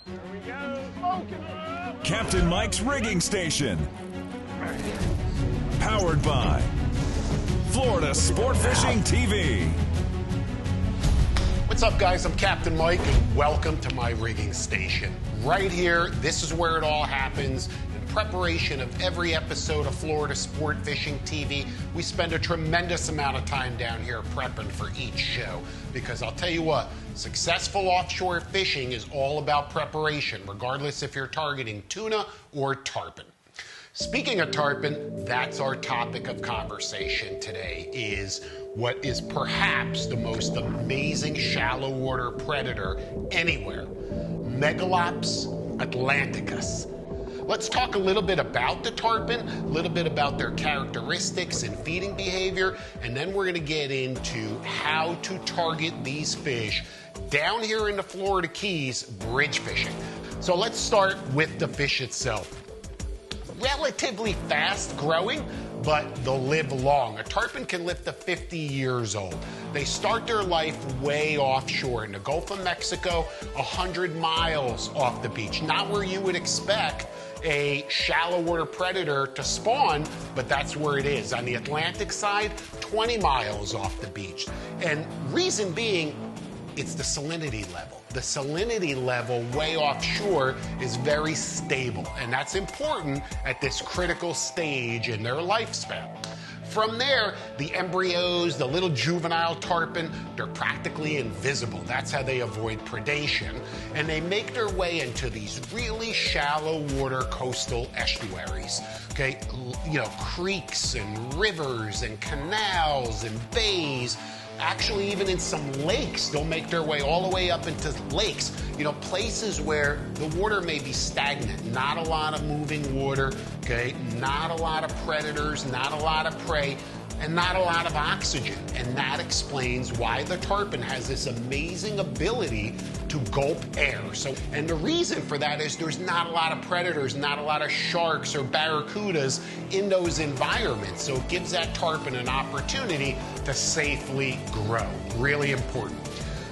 Here we go. Smoking. Captain Mike's Rigging Station. Powered by Florida Sport Fishing TV. What's up, guys? I'm Captain Mike, and welcome to my rigging station. Right here, this is where it all happens. In preparation of every episode of Florida Sport Fishing TV, we spend a tremendous amount of time down here prepping for each show. Because I'll tell you what, successful offshore fishing is all about preparation, regardless if you're targeting tuna or tarpon. Speaking of tarpon, that's our topic of conversation today, is what is perhaps the most amazing shallow water predator anywhere, Megalops atlanticus. Let's talk a little bit about the tarpon, a little bit about their characteristics and feeding behavior, and then we're going to get into how to target these fish down here in the Florida Keys bridge fishing. So let's start with the fish itself. Relatively fast growing, but they'll live long. A tarpon can live to 50 years old. They start their life way offshore in the Gulf of Mexico, 100 miles off the beach. Not where you would expect a shallow water predator to spawn, but that's where it is. On the Atlantic side, 20 miles off the beach. And reason being, it's the salinity level. The salinity level way offshore is very stable, and that's important at this critical stage in their lifespan. From there, the embryos, the little juvenile tarpon, they're practically invisible. That's how they avoid predation. And they make their way into these really shallow water coastal estuaries. Okay, you know, creeks and rivers and canals and bays. Actually, even in some lakes, they'll make their way all the way up into lakes. You know, places where the water may be stagnant, not a lot of moving water, okay? Not a lot of predators, not a lot of prey, and not a lot of oxygen. And that explains why the tarpon has this amazing ability to gulp air. And the reason for that is there's not a lot of predators, not a lot of sharks or barracudas in those environments. So it gives that tarpon an opportunity to safely grow. Really important.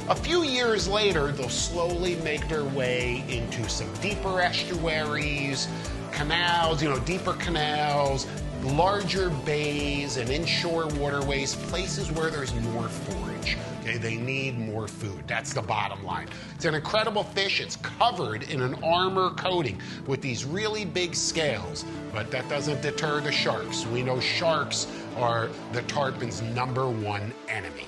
A few years later, they'll slowly make their way into some deeper estuaries, canals, you know, deeper canals, larger bays and inshore waterways, places where there's more forage. Okay, they need more food. That's the bottom line. It's an incredible fish. It's covered in an armor coating with these really big scales, but that doesn't deter the sharks. We know sharks are the tarpon's #1 enemy.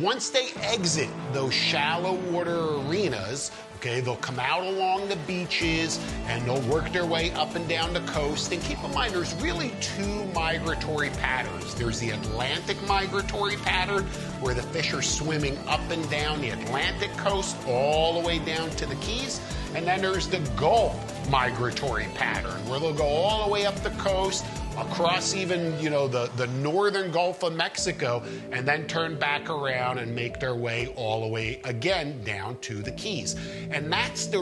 Once they exit those shallow water arenas, okay, they'll come out along the beaches and they'll work their way up and down the coast. And keep in mind, there's really two migratory patterns. There's the Atlantic migratory pattern, where the fish are swimming up and down the Atlantic coast all the way down to the Keys. And then there's the Gulf migratory pattern, where they'll go all the way up the coast, across even, you know, the northern Gulf of Mexico, and then turn back around and make their way all the way again down to the Keys. And that's the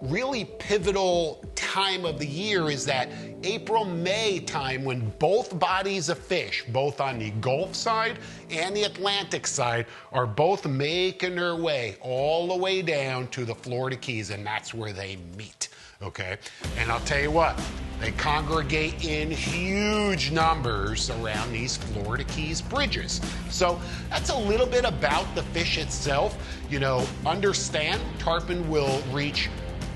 really pivotal time of the year, is that April-May time, when both bodies of fish, both on the Gulf side and the Atlantic side, are both making their way all the way down to the Florida Keys, and that's where they meet. Okay, and I'll tell you what, they congregate in huge numbers around these Florida Keys bridges. So that's a little bit about the fish itself. You know, understand, tarpon will reach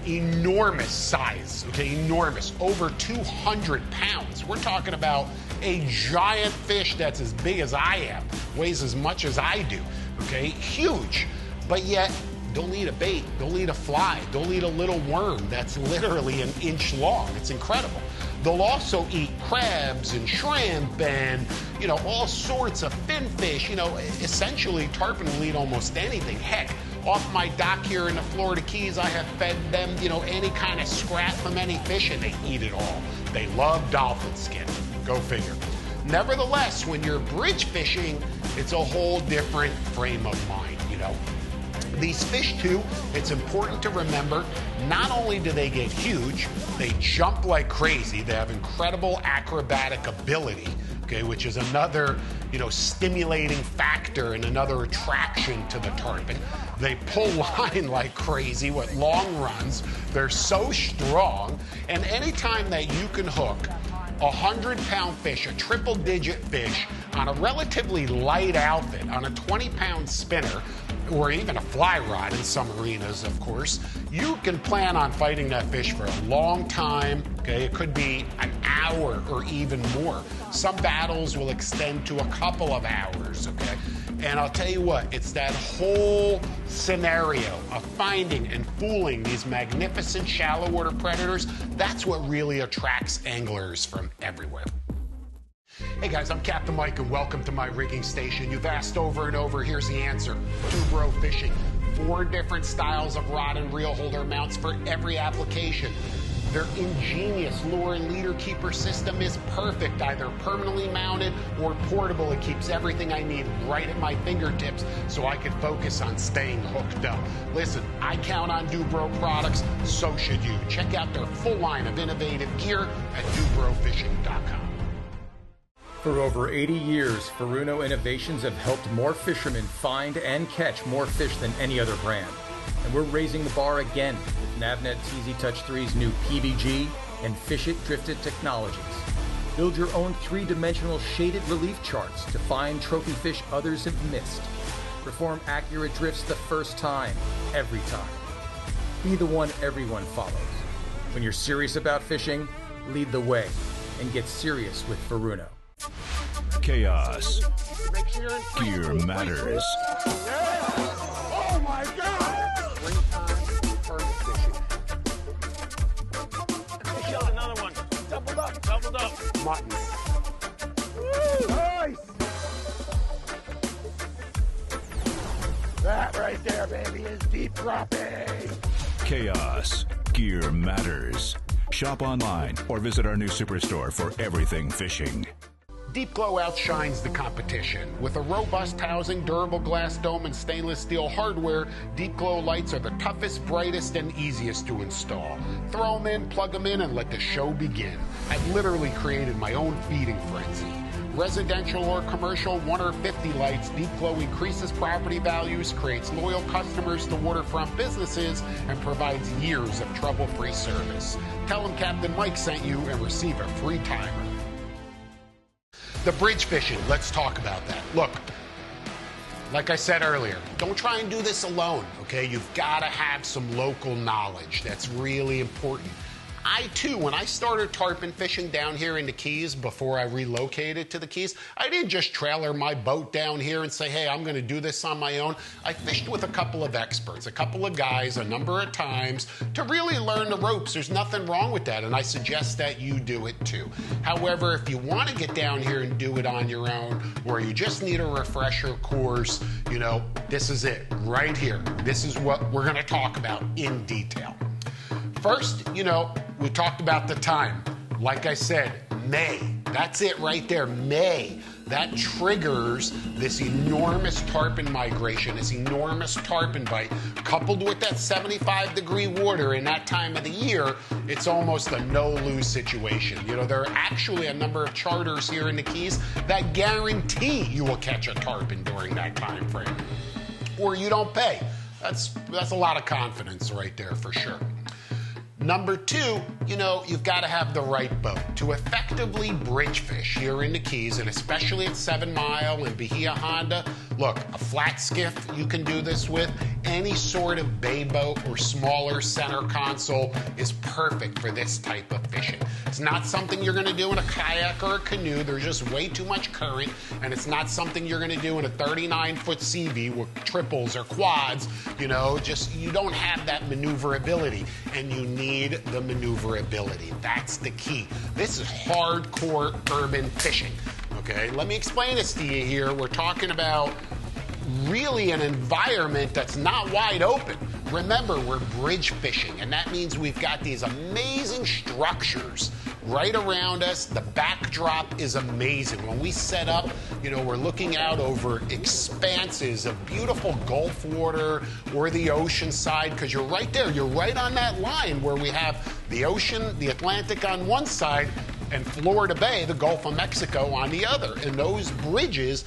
enormous size, okay, enormous, over 200 pounds. We're talking about a giant fish that's as big as I am, weighs as much as I do, okay, huge, but yet they'll eat a bait, they'll eat a fly, they'll eat a little worm that's literally an inch long. It's incredible. They'll also eat crabs and shrimp and, you know, all sorts of fin fish. You know, essentially, tarpon will eat almost anything. Heck, off my dock here in the Florida Keys, I have fed them, you know, any kind of scrap from any fish, and they eat it all. They love dolphin skin. Go figure. Nevertheless, when you're bridge fishing, it's a whole different frame of mind, you know. These fish, too, it's important to remember, not only do they get huge, they jump like crazy. They have incredible acrobatic ability, okay, which is another, you know, stimulating factor and another attraction to the tarpon. They pull line like crazy with long runs. They're so strong. And anytime that you can hook a 100-pound fish, a triple-digit fish, on a relatively light outfit, on a 20-pound spinner, or even a fly rod in some arenas, of course, you can plan on fighting that fish for a long time, okay? It could be an hour or even more. Some battles will extend to a couple of hours, okay? And I'll tell you what, it's that whole scenario of finding and fooling these magnificent shallow water predators. That's what really attracts anglers from everywhere. Hey guys, I'm Captain Mike and welcome to my rigging station. You've asked over and over, here's the answer. Two-bro fishing. 4 different styles of rod and reel holder mounts for every application. Their ingenious lure and leader keeper system is perfect, either permanently mounted or portable. It keeps everything I need right at my fingertips so I can focus on staying hooked up. Listen, I count on Dubro products, so should you. Check out their full line of innovative gear at dubrofishing.com. For over 80 years, Furuno Innovations have helped more fishermen find and catch more fish than any other brand. And we're raising the bar again with Navnet's Easy Touch 3's new PBG and Fish It Drifted technologies. Build your own 3-dimensional shaded relief charts to find trophy fish others have missed. Perform accurate drifts the first time, every time. Be the one everyone follows. When you're serious about fishing, lead the way and get serious with Furuno. Chaos. Gear matters. Oh my God! I shot another one. Doubled up. Mutton. Nice! That right there, baby, is deep cropping. Chaos. Gear matters. Shop online or visit our new superstore for everything fishing. Deep Glow outshines the competition. With a robust housing, durable glass dome, and stainless steel hardware, Deep Glow lights are the toughest, brightest, and easiest to install. Throw them in, plug them in, and let the show begin. I've literally created my own feeding frenzy. Residential or commercial 1 or 50 lights, Deep Glow increases property values, creates loyal customers to waterfront businesses, and provides years of trouble-free service. Tell them Captain Mike sent you and receive a free timer. The bridge fishing, let's talk about that. Look, like I said earlier, don't try and do this alone, okay? You've got to have some local knowledge. That's really important. I, too, when I started tarpon fishing down here in the Keys before I relocated to the Keys, I didn't just trailer my boat down here and say, hey, I'm going to do this on my own. I fished with a couple of experts, a couple of guys, a number of times to really learn the ropes. There's nothing wrong with that, and I suggest that you do it, too. However, if you want to get down here and do it on your own, or you just need a refresher course, you know, this is it right here. This is what we're going to talk about in detail. First, you know, we talked about the time. Like I said, May. That's it right there, May. That triggers this enormous tarpon migration, this enormous tarpon bite. Coupled with that 75-degree water in that time of the year, it's almost a no-lose situation. You know, there are actually a number of charters here in the Keys that guarantee you will catch a tarpon during that time frame. Or you don't pay. That's a lot of confidence right there for sure. Number 2, you know, you've got to have the right boat. To effectively bridge fish here in the Keys, and especially at 7 Mile and Bahia Honda, look, a flat skiff you can do this with. Any sort of bay boat or smaller center console is perfect for this type of fishing. It's not something you're going to do in a kayak or a canoe. There's just way too much current, and it's not something you're going to do in a 39-foot CV with triples or quads. You know, just you don't have that maneuverability, and you need the maneuverability. That's the key. This is hardcore urban fishing, okay? Let me explain this to you here. We're talking about really an environment that's not wide open. Remember, we're bridge fishing, and that means we've got these amazing structures right around us. The backdrop is amazing. When we set up, you know, we're looking out over expanses of beautiful Gulf water or the ocean side, because you're right there. You're right on that line where we have the ocean, the Atlantic on one side, and Florida Bay, the Gulf of Mexico, on the other. And those bridges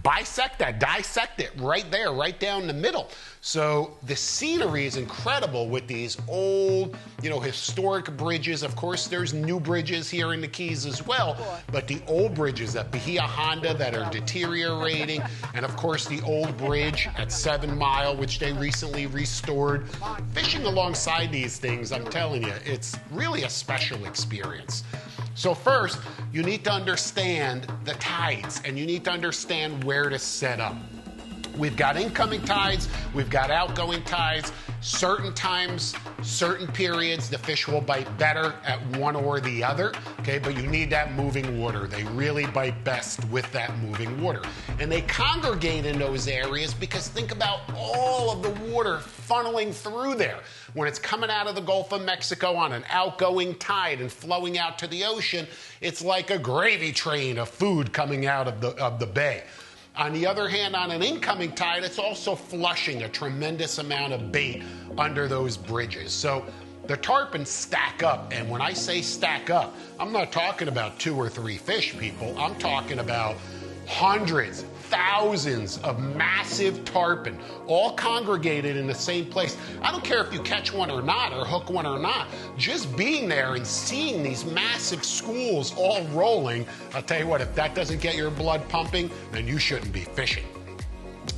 bisect that, dissect it right there, right down the middle. So the scenery is incredible with these old, historic bridges. Of course, there's new bridges here in the Keys as well, but the old bridges at Bahia Honda that are deteriorating, and of course the old bridge at 7 Mile, which they recently restored. Fishing alongside these things, I'm telling you, it's really a special experience. So first, you need to understand the tides, and you need to understand where to set up. We've got incoming tides, we've got outgoing tides. Certain times, certain periods, the fish will bite better at one or the other, okay? But you need that moving water. They really bite best with that moving water. And they congregate in those areas because think about all of the water funneling through there. When it's coming out of the Gulf of Mexico on an outgoing tide and flowing out to the ocean, it's like a gravy train of food coming out of the bay. On the other hand, on an incoming tide, it's also flushing a tremendous amount of bait under those bridges. So the tarpons stack up, and when I say stack up, I'm not talking about 2 or 3 fish, people. I'm talking about hundreds, thousands of massive tarpon, all congregated in the same place. I don't care if you catch one or not, or hook one or not. Just being there and seeing these massive schools all rolling, I'll tell you what, if that doesn't get your blood pumping, then you shouldn't be fishing.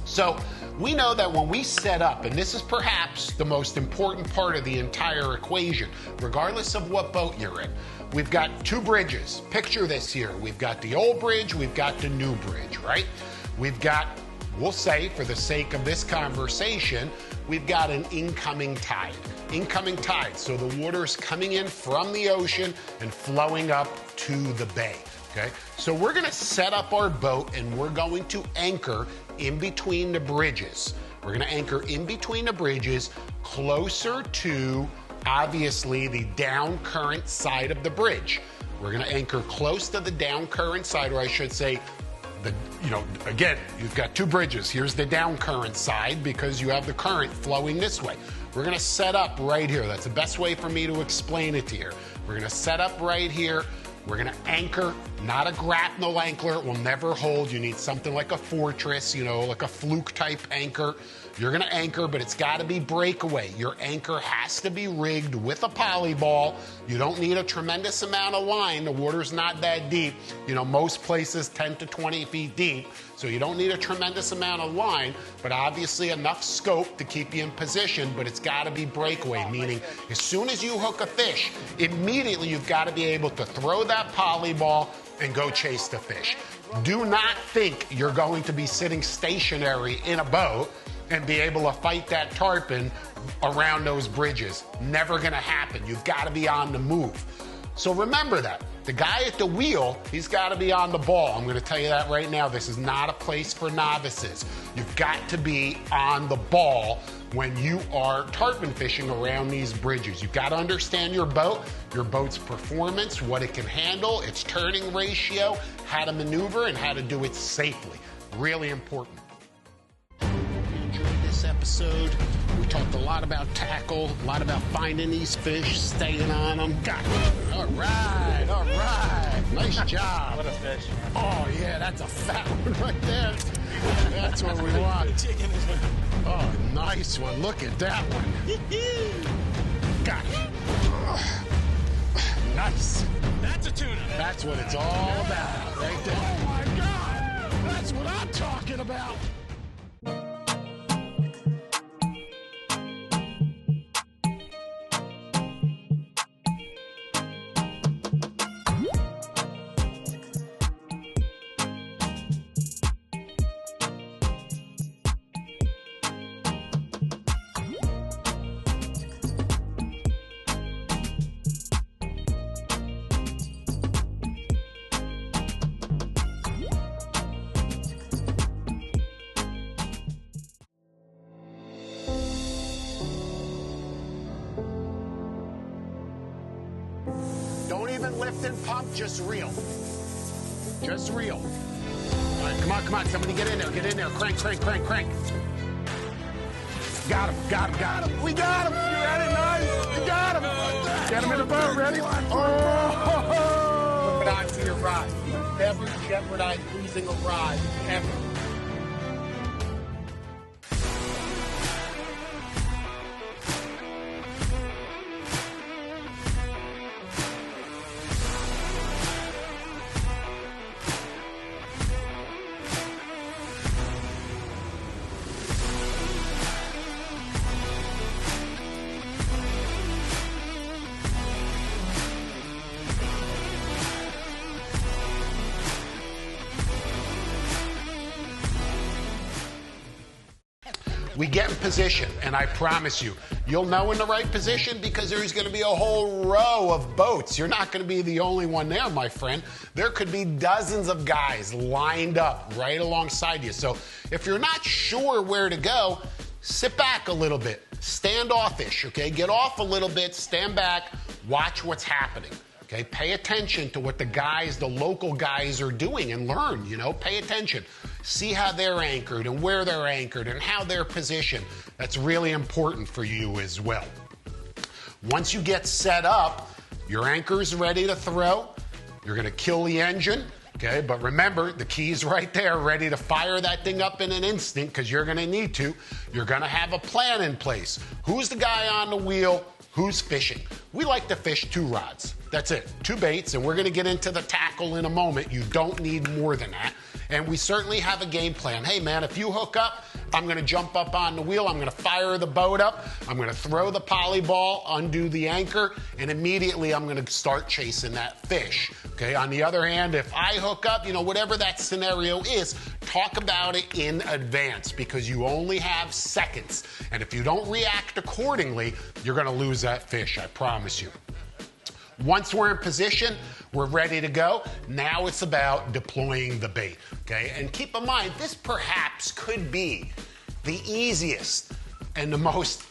So we know that when we set up, and this is perhaps the most important part of the entire equation, regardless of what boat you're in, we've got 2 bridges. Picture this here. We've got the old bridge, we've got the new bridge, right? We've got, we'll say, for the sake of this conversation, we've got an incoming tide. Incoming tide, so the water's coming in from the ocean and flowing up to the bay, okay? So we're gonna set up our boat and we're going to anchor in between the bridges. We're gonna anchor in between the bridges closer to, obviously, the down current side of the bridge. We're gonna anchor close to the down current side, or I should say, again, you've got 2 bridges. Here's the down current side because you have the current flowing this way. We're gonna set up right here. That's the best way for me to explain it to you. We're gonna set up right here. We're gonna anchor, not a grapnel anchor. It will never hold. You need something like a fortress, like a fluke type anchor. You're gonna anchor, but it's gotta be breakaway. Your anchor has to be rigged with a poly ball. You don't need a tremendous amount of line. The water's not that deep. Most places 10 to 20 feet deep, so you don't need a tremendous amount of line, but obviously enough scope to keep you in position, but it's gotta be breakaway, meaning as soon as you hook a fish, immediately you've gotta be able to throw that poly ball and go chase the fish. Do not think you're going to be sitting stationary in a boat and be able to fight that tarpon around those bridges. Never gonna happen. You've gotta be on the move. So remember that. The guy at the wheel, he's gotta be on the ball. I'm gonna tell you that right now. This is not a place for novices. You've got to be on the ball when you are tarpon fishing around these bridges. You've gotta understand your boat's performance, what it can handle, its turning ratio, how to maneuver, and how to do it safely. Really important. This episode, we talked a lot about tackle, a lot about finding these fish, staying on them. All right. Nice job. What a fish. Oh, yeah, that's a fat one right there. That's what we want. Oh, nice one. Look at that one. Got it. Nice. That's a tuna. That's what it's all about right there. Oh, my God. That's what I'm talking about. Don't even lift and pump, just reel. Just reel. All right, come on. Somebody get in there. Crank. Got him. We got him. You ready? Nice. We got him. Get him in the boat. Ready? Oh! Put it onto your rod. Never jeopardize losing a rod, ever. We get in position, and I promise you, you'll know in the right position because there's going to be a whole row of boats. You're not going to be the only one there, my friend. There could be dozens of guys lined up right alongside you. So if you're not sure where to go, sit back a little bit. Standoffish, okay? Get off a little bit, stand back, watch what's happening. Okay, pay attention to what the guys, the local guys are doing and learn, you know, pay attention. See how they're anchored and where they're anchored and how they're positioned. That's really important for you as well. Once you get set up, your anchor's ready to throw. You're gonna kill the engine, okay? But remember, the key's right there, ready to fire that thing up in an instant because you're gonna need to. You're gonna have a plan in place. Who's the guy on the wheel? Who's fishing? We like to fish 2 rods. That's it, 2 baits, and we're gonna get into the tackle in a moment. You don't need more than that. And we certainly have a game plan. Hey man, if you hook up, I'm gonna jump up on the wheel, I'm gonna fire the boat up, I'm gonna throw the poly ball, undo the anchor, and immediately I'm gonna start chasing that fish. Okay, on the other hand, if I hook up, you know, whatever that scenario is, talk about it in advance because you only have seconds. And if you don't react accordingly, you're gonna lose that fish, I promise you. Once we're in position, we're ready to go. Now it's about deploying the bait, okay? And keep in mind, this perhaps could be the easiest and the most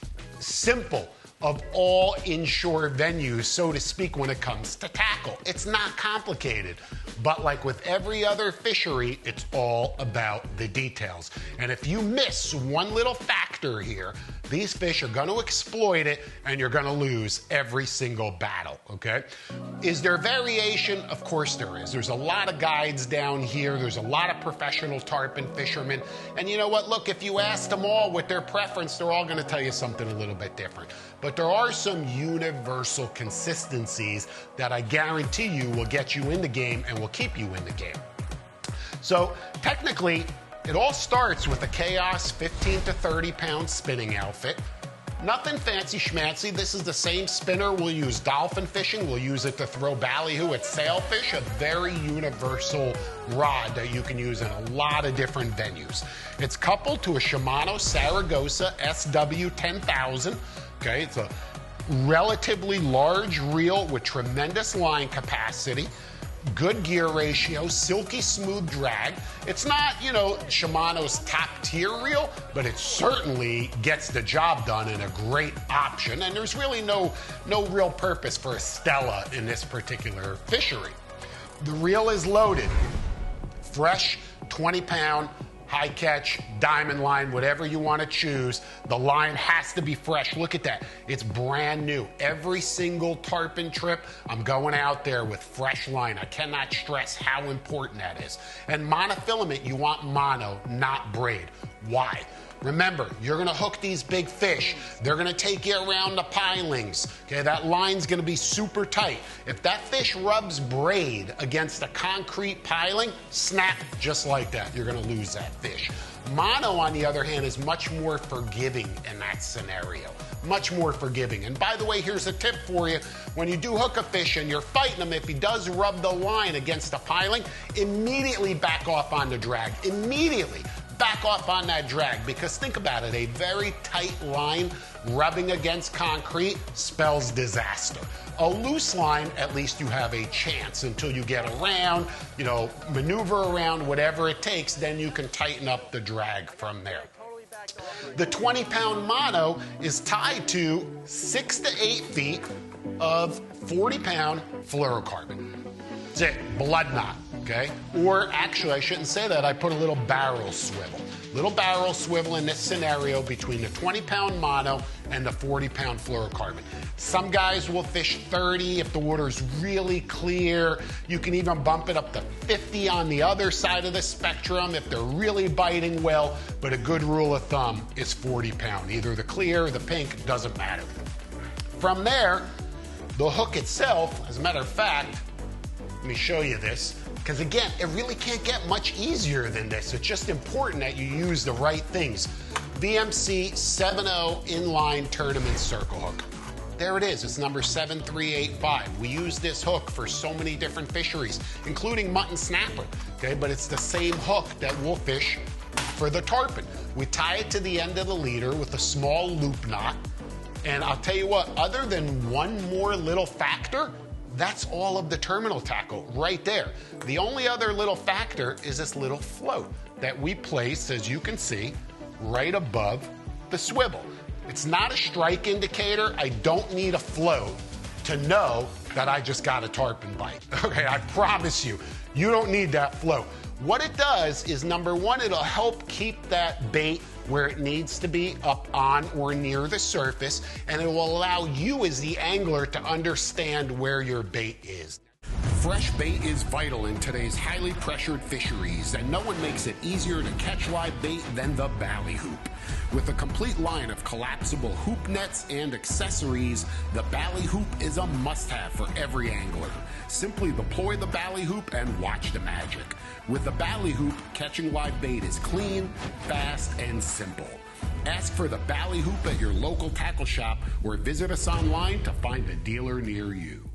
simple of all inshore venues, so to speak, when it comes to tackle. It's not complicated, but like with every other fishery, it's all about the details. And if you miss one little factor here, these fish are gonna exploit it and you're gonna lose every single battle, okay? Is there variation? Of course there is. There's a lot of guides down here. There's a lot of professional tarpon fishermen. And you know what? Look, if you ask them all what their preference, they're all gonna tell you something a little bit different. But there are some universal consistencies that I guarantee you will get you in the game and will keep you in the game. So technically, it all starts with a Chaos 15 to 30 pound spinning outfit. Nothing fancy schmancy. This is the same spinner we'll use dolphin fishing. We'll use it to throw ballyhoo at sailfish, a very universal rod that you can use in a lot of different venues. It's coupled to a Shimano Saragossa SW10000. Okay, it's a relatively large reel with tremendous line capacity, good gear ratio, silky smooth drag. It's not, you know, Shimano's top tier reel, but it certainly gets the job done and a great option. And there's really no real purpose for a Stella in this particular fishery. The reel is loaded, fresh 20-pound, high catch, diamond line, whatever you want to choose. The line has to be fresh. Look at that. It's brand new. Every single tarpon trip, I'm going out there with fresh line. I cannot stress how important that is. And monofilament, you want mono, not braid. Why? Remember, you're gonna hook these big fish. They're gonna take you around the pilings. Okay, that line's gonna be super tight. If that fish rubs braid against a concrete piling, snap, just like that. You're gonna lose that fish. Mono, on the other hand, is much more forgiving in that scenario. Much more forgiving. And by the way, here's a tip for you. When you do hook a fish and you're fighting him, if he does rub the line against the piling, immediately back off on the drag. Immediately back off on that drag, because think about it, a very tight line rubbing against concrete spells disaster. A loose line, at least you have a chance until you get around, you know, maneuver around, whatever it takes, then you can tighten up the drag from there. The 20-pound mono is tied to 6 to 8 feet of 40-pound fluorocarbon. That's it, blood knot, okay? Or actually, I shouldn't say that, I put a little barrel swivel. Little barrel swivel in this scenario between the 20-pound mono and the 40-pound fluorocarbon. Some guys will fish 30 if the water's really clear. You can even bump it up to 50 on the other side of the spectrum if they're really biting well, but a good rule of thumb is 40-pound. Either the clear or the pink, doesn't matter. From there, the hook itself, as a matter of fact, let me show you this, because again, it really can't get much easier than this. It's just important that you use the right things. VMC 7.0 inline tournament circle hook. There it is. It's number 7385. We use this hook for so many different fisheries, including mutton snapper, okay? But it's the same hook that we'll fish for the tarpon. We tie it to the end of the leader with a small loop knot. And I'll tell you what, other than one more little factor, that's all of the terminal tackle right there. The only other little factor is this little float that we place, as you can see, right above the swivel. It's not a strike indicator. I don't need a float to know that I just got a tarpon bite. Okay, I promise you, you don't need that float. What it does is, number one, it'll help keep that bait where it needs to be, up on or near the surface, and it will allow you as the angler to understand where your bait is. Fresh bait is vital in today's highly pressured fisheries, and no one makes it easier to catch live bait than the Ballyhoop. With a complete line of collapsible hoop nets and accessories, the Ballyhoop is a must-have for every angler. Simply deploy the Ballyhoop and watch the magic. With the Ballyhoop, catching live bait is clean, fast, and simple. Ask for the Ballyhoop at your local tackle shop or visit us online to find a dealer near you.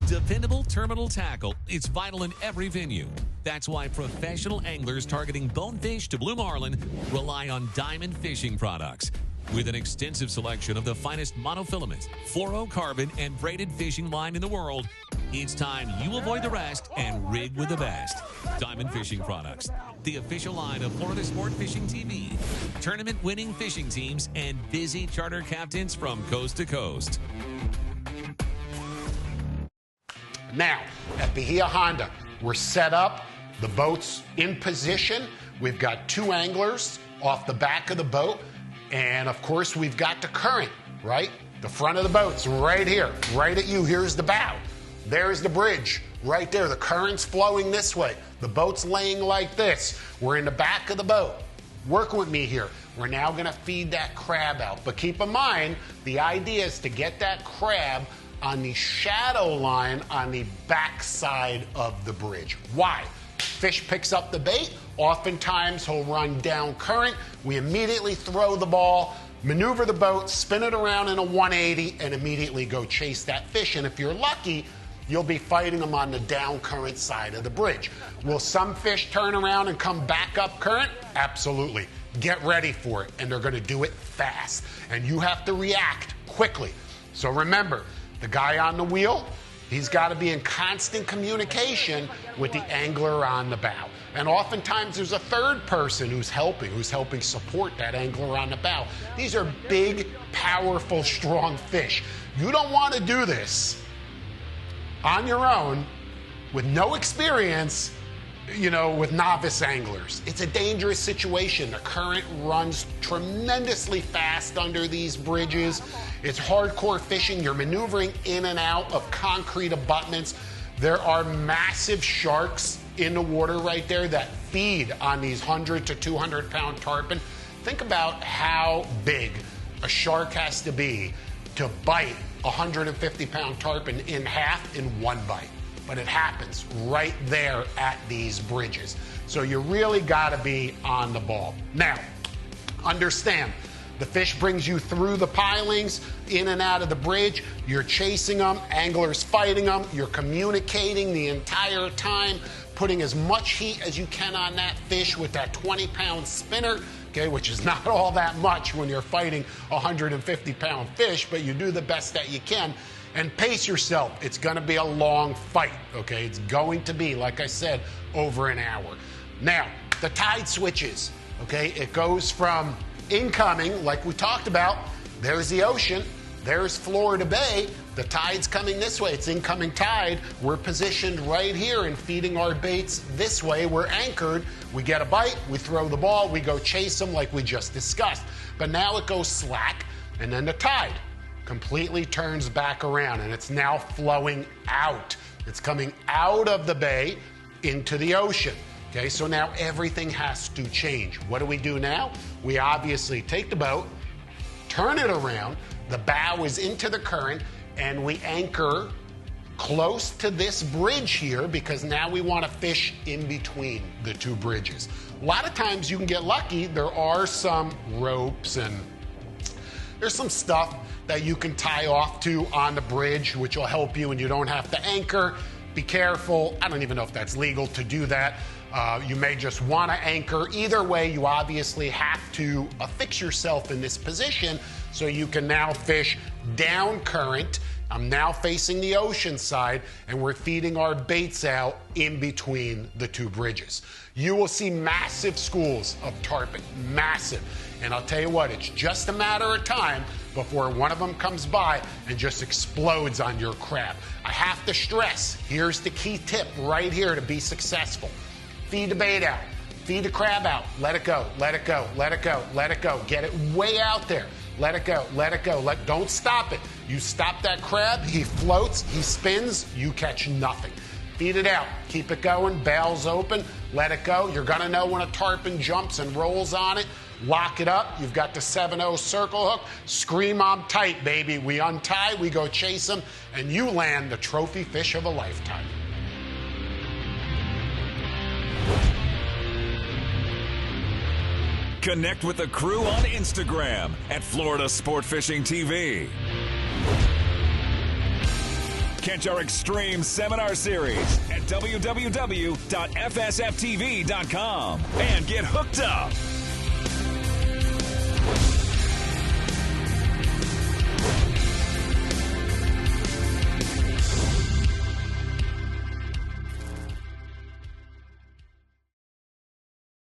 Dependable terminal tackle is vital in every venue. That's why professional anglers targeting bonefish to blue marlin rely on Diamond Fishing products. With an extensive selection of the finest monofilament, fluorocarbon, and braided fishing line in the world, it's time you avoid the rest and rig with the best. Diamond Fishing products, the official line of Florida Sport Fishing TV, tournament-winning fishing teams, and busy charter captains from coast to coast. Now, at Bahia Honda, we're set up, the boat's in position. We've got two anglers off the back of the boat, and of course, we've got the current, right? The front of the boat's right here, right at you. Here's the bow. There's the bridge, right there. The current's flowing this way. The boat's laying like this. We're in the back of the boat. Work with me here. We're now gonna feed that crab out. But keep in mind, the idea is to get that crab on the shadow line on the back side of the bridge. Why? Fish picks up the bait. Oftentimes he'll run down current. We immediately throw the ball, maneuver the boat, spin it around in a 180, and immediately go chase that fish. And if you're lucky, you'll be fighting them on the down current side of the bridge. Will some fish turn around and come back up current? Absolutely. Get ready for it, and they're gonna do it fast. And you have to react quickly. So remember, the guy on the wheel, he's got to be in constant communication with the angler on the bow. And oftentimes there's a third person who's helping support that angler on the bow. These are big, powerful, strong fish. You don't want to do this on your own with no experience, you know, with novice anglers. It's a dangerous situation. The current runs tremendously fast under these bridges. It's hardcore fishing. You're maneuvering in and out of concrete abutments. There are massive sharks in the water right there that feed on these 100 to 200 pound tarpon. Think about how big a shark has to be to bite a 150 pound tarpon in half in one bite. But it happens right there at these bridges. So you really gotta be on the ball. Now, understand, the fish brings you through the pilings, in and out of the bridge. You're chasing them, anglers fighting them. You're communicating the entire time, putting as much heat as you can on that fish with that 20-pound spinner, okay, which is not all that much when you're fighting a 150-pound fish, but you do the best that you can. And pace yourself. It's going to be a long fight, okay? It's going to be, like I said, over an hour. Now, the tide switches, okay? It goes from incoming, like we talked about, there's the ocean, there's Florida Bay, the tide's coming this way, it's incoming tide. We're positioned right here and feeding our baits this way. We're anchored, we get a bite, we throw the ball, we go chase them like we just discussed. But now it goes slack, and then the tide completely turns back around, and it's now flowing out. It's coming out of the bay into the ocean. Okay, so now everything has to change. What do we do now? We obviously take the boat, turn it around, the bow is into the current, and we anchor close to this bridge here because now we want to fish in between the two bridges. A lot of times you can get lucky. There are some ropes and there's some stuff that you can tie off to on the bridge, which will help you and you don't have to anchor. Be careful. I don't even know if that's legal to do that. You may just want to anchor. Either way, you obviously have to affix yourself in this position so you can now fish down current. I'm now facing the ocean side, and we're feeding our baits out in between the two bridges. You will see massive schools of tarpon, massive. And I'll tell you what, it's just a matter of time before one of them comes by and just explodes on your crab. I have to stress, here's the key tip right here to be successful. Feed the bait out, feed the crab out, let it go, let it go, let it go, let it go. Get it way out there. Let it go, let it go. Don't stop it. You stop that crab, he floats, he spins, you catch nothing. Feed it out, keep it going, bails open, let it go. You're gonna know when a tarpon jumps and rolls on it. Lock it up. You've got the 7-0 circle hook. Scream, I'm tight, baby. We untie, we go chase them, and you land the trophy fish of a lifetime. Connect with the crew on Instagram at Florida Sport Fishing TV. Catch our Extreme Seminar Series at www.fsftv.com and get hooked up.